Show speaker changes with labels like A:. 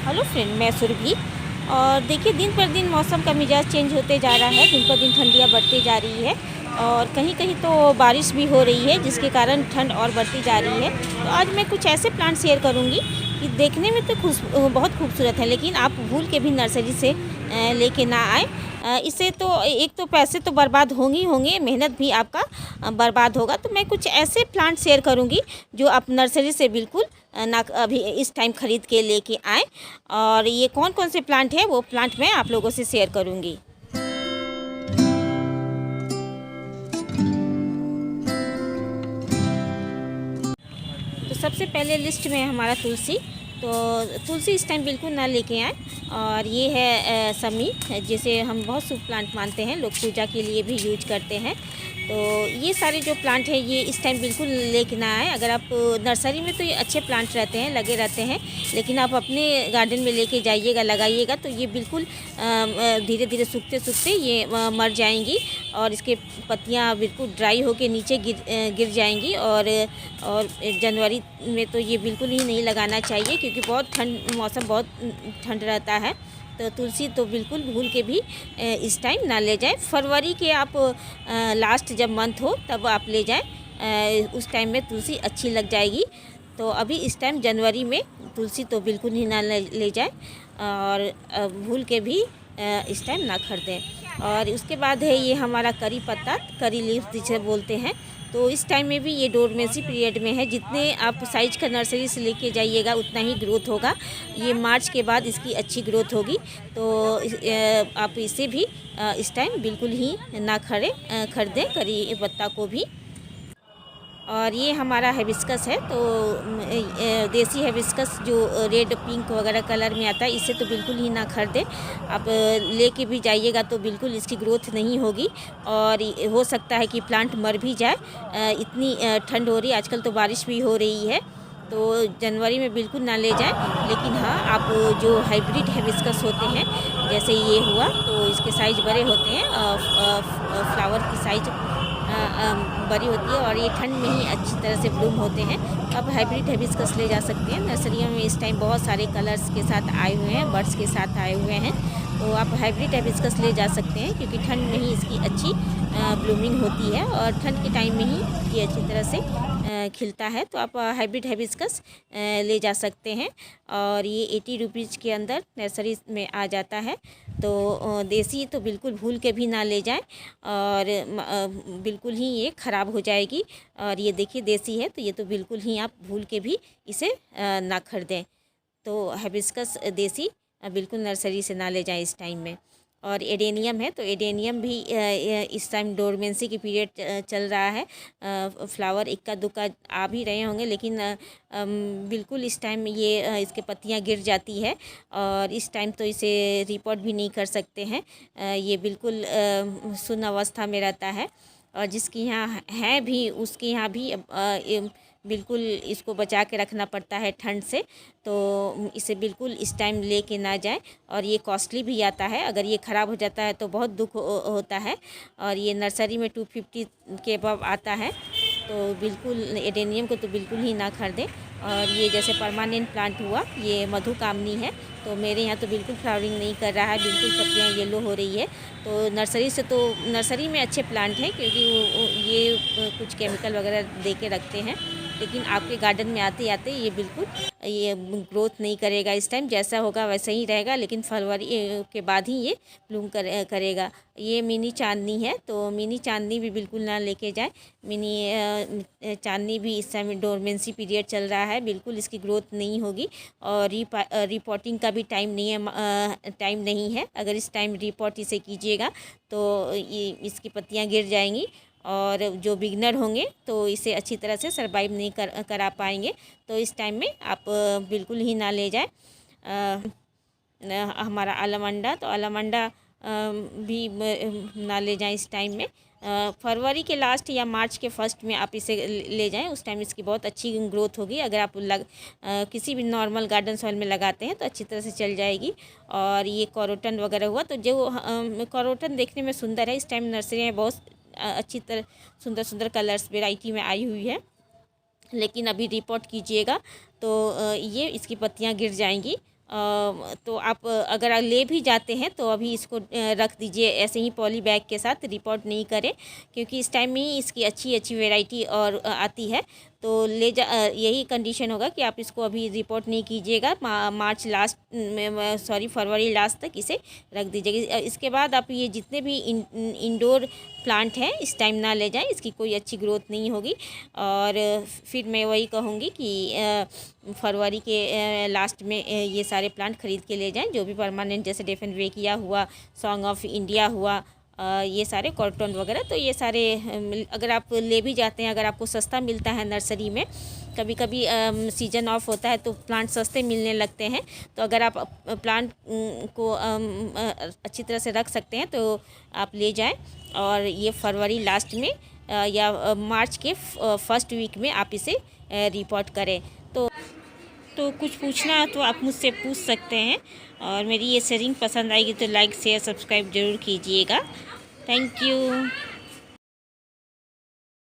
A: Hello friend, मैं सुरभि। और देखिए, दिन पर दिन मौसम का मिजाज चेंज होते जा रहा है। दिन पर दिन ठंडियाँ बढ़ती जा रही है और कहीं कहीं तो बारिश भी हो रही है, जिसके कारण ठंड और बढ़ती जा रही है। तो आज मैं कुछ ऐसे प्लांट शेयर करूंगी कि देखने में तो बहुत खूबसूरत है, लेकिन आप भूल के भी नर्सरी से लेके ना आए। इससे तो एक तो पैसे तो बर्बाद होंगे ही होंगे, मेहनत भी आपका बर्बाद होगा। तो मैं कुछ ऐसे प्लांट शेयर करूंगी जो आप नर्सरी से बिल्कुल ना अभी इस टाइम ख़रीद के लेके आएँ। और ये कौन कौन से प्लांट हैं वो प्लांट मैं आप लोगों से शेयर करूंगी। तो सबसे पहले लिस्ट में है हमारा तुलसी। तो तुलसी इस टाइम बिल्कुल ना लेके आएँ। और ये है समी, जिसे हम बहुत शुभ प्लांट मानते हैं, लोग पूजा के लिए भी यूज करते हैं। तो ये सारे जो प्लांट हैं ये इस टाइम बिल्कुल लेके ना आए। अगर आप नर्सरी में तो ये अच्छे प्लांट रहते हैं, लगे रहते हैं, लेकिन आप अपने गार्डन में लेके जाइएगा, लगाइएगा तो ये बिल्कुल धीरे धीरे सूखते सूखते ये मर जाएंगी और इसके पत्तियां बिल्कुल ड्राई होके नीचे गिर जाएंगी। और जनवरी में तो ये बिल्कुल ही नहीं लगाना चाहिए, क्योंकि बहुत ठंड, मौसम बहुत ठंड रहता है। तो तुलसी तो बिल्कुल भूल के भी इस टाइम ना ले जाएं। फरवरी के आप लास्ट जब मंथ हो तब आप ले जाएं, उस टाइम में तुलसी अच्छी लग जाएगी। तो अभी इस टाइम जनवरी में तुलसी तो बिल्कुल ही ना ले जाएं और भूल के भी इस टाइम ना खरीदें। और उसके बाद है ये हमारा करी पत्ता, करी लीफ जिसे बोलते हैं। तो इस टाइम में भी ये डोरमेंसी पीरियड में है। जितने आप साइज का नर्सरी से लेके जाइएगा उतना ही ग्रोथ होगा। ये मार्च के बाद इसकी अच्छी ग्रोथ होगी। तो आप इसे भी इस टाइम बिल्कुल ही ना खरीदें करी पत्ता को भी। और ये हमारा हिबिस्कस है। तो देसी हिबिस्कस जो रेड पिंक वगैरह कलर में आता है, इसे तो बिल्कुल ही ना खरीदें। आप लेके भी जाइएगा तो बिल्कुल इसकी ग्रोथ नहीं होगी और हो सकता है कि प्लांट मर भी जाए। इतनी ठंड हो रही है आजकल, तो बारिश भी हो रही है। तो जनवरी में बिल्कुल ना ले जाएं। लेकिन हाँ, आप जो हाइब्रिड हिबिस्कस होते हैं, जैसे ये हुआ, तो इसके साइज़ बड़े होते हैं, फ्लावर की साइज़ बड़ी होती है और ये ठंड में ही अच्छी तरह से ब्लूम होते हैं। तो आप हाइब्रिड हिबिस्कस ले जा सकते हैं। नर्सरियों में इस टाइम बहुत सारे कलर्स के साथ आए हुए हैं, बर्ड्स के साथ आए हुए हैं। तो आप हाइब्रिड हिबिस्कस ले जा सकते हैं, क्योंकि ठंड में ही इसकी अच्छी ब्लूमिंग होती है और ठंड के टाइम में ही ये अच्छी तरह से खिलता है। तो आप हाइब्रिड हिबिस्कस ले जा सकते हैं। और ये 80 रुपीज़ के अंदर नर्सरी में आ जाता है। तो देसी तो बिल्कुल भूल के भी ना ले जाएं और बिल्कुल ही ये ख़राब हो जाएगी। और ये देखिए देसी है, तो ये तो बिल्कुल ही आप भूल के भी इसे ना खरीदें। तो हिबिस्कस देसी बिल्कुल नर्सरी से ना ले जाएं इस टाइम में। और एडेनियम है, तो एडेनियम भी इस टाइम डोरमेंसी की पीरियड चल रहा है। फ्लावर इक्का दुक्का आ भी रहे होंगे, लेकिन बिल्कुल इस टाइम ये इसके पत्तियां गिर जाती है और इस टाइम तो इसे रिपोर्ट भी नहीं कर सकते हैं। ये बिल्कुल सुन्न अवस्था में रहता है। और जिसके यहाँ है भी उसके यहाँ भी बिल्कुल इसको बचा के रखना पड़ता है ठंड से। तो इसे बिल्कुल इस टाइम लेके ना जाए। और ये कॉस्टली भी आता है, अगर ये ख़राब हो जाता है तो बहुत दुख होता है। और ये नर्सरी में 250 के अबव आता है। तो बिल्कुल एडेनियम को तो बिल्कुल ही ना खरीदें। और ये जैसे परमानेंट प्लांट हुआ, ये मधुकामनी है, तो मेरे यहाँ तो बिल्कुल फ्लावरिंग नहीं कर रहा है, बिल्कुल पत्तियाँ येलो हो रही है। तो नर्सरी में अच्छे प्लांट हैं, क्योंकि ये कुछ केमिकल वगैरह दे के रखते हैं। लेकिन आपके गार्डन में आते आते ये बिल्कुल ये ग्रोथ नहीं करेगा। इस टाइम जैसा होगा वैसा ही रहेगा, लेकिन फरवरी के बाद ही ये ब्लूम करेगा। ये मिनी चांदनी है, तो मिनी चांदनी भी बिल्कुल ना लेके जाए। मिनी चांदनी भी इस समय डोरमेंसी पीरियड चल रहा है, बिल्कुल इसकी ग्रोथ नहीं होगी। और रिपोर्टिंग का भी टाइम नहीं है। अगर इस टाइम रिपोर्ट इसे कीजिएगा तो ये इसकी पत्तियाँ गिर जाएंगी और जो बिगनर होंगे तो इसे अच्छी तरह से सरवाइव नहीं करा पाएंगे। तो इस टाइम में आप बिल्कुल ही ना ले जाएं। हमारा अलमंडा, तो अलमंडा भी ना ले जाएं इस टाइम में। फरवरी के लास्ट या मार्च के फर्स्ट में आप इसे ले जाएं, उस टाइम इसकी बहुत अच्छी ग्रोथ होगी। अगर आप किसी भी नॉर्मल गार्डन सॉइल में लगाते हैं तो अच्छी तरह से चल जाएगी। और ये कॉरोटन वगैरह हुआ, तो जो कॉरोटन देखने में सुंदर है, इस टाइम नर्सरी में बहुत अच्छी तरह सुंदर सुंदर कलर्स वेराइटी में आई हुई है। लेकिन अभी रिपोर्ट कीजिएगा तो ये इसकी पत्तियां गिर जाएंगी तो आप अगर ले भी जाते हैं तो अभी इसको रख दीजिए ऐसे ही पॉली बैग के साथ, रिपोर्ट नहीं करें, क्योंकि इस टाइम में ही इसकी अच्छी अच्छी वैरायटी और आती है। तो यही कंडीशन होगा कि आप इसको अभी रिपोर्ट नहीं कीजिएगा, मार्च लास्ट में, सॉरी फरवरी लास्ट तक इसे रख दीजिएगा। इसके बाद आप ये जितने भी इंडोर प्लांट हैं इस टाइम ना ले जाएं, इसकी कोई अच्छी ग्रोथ नहीं होगी। और फिर मैं वही कहूँगी कि फरवरी के लास्ट में ये सारे प्लांट ख़रीद के ले जाएं, जो भी परमानेंट, जैसे डेफेनवेकिया हुआ, सॉन्ग ऑफ इंडिया हुआ, ये सारे कॉटन वगैरह। तो ये सारे अगर आप ले भी जाते हैं, अगर आपको सस्ता मिलता है नर्सरी में, कभी कभी सीजन ऑफ होता है तो प्लांट सस्ते मिलने लगते हैं, तो अगर आप प्लांट को अच्छी तरह से रख सकते हैं तो आप ले जाएं। और ये फरवरी लास्ट में या मार्च के फर्स्ट वीक में आप इसे रिपोर्ट करें। तो कुछ पूछना है तो आप मुझसे पूछ सकते हैं। और मेरी ये शेयरिंग पसंद आएगी तो लाइक शेयर सब्सक्राइब ज़रूर कीजिएगा। Thank you.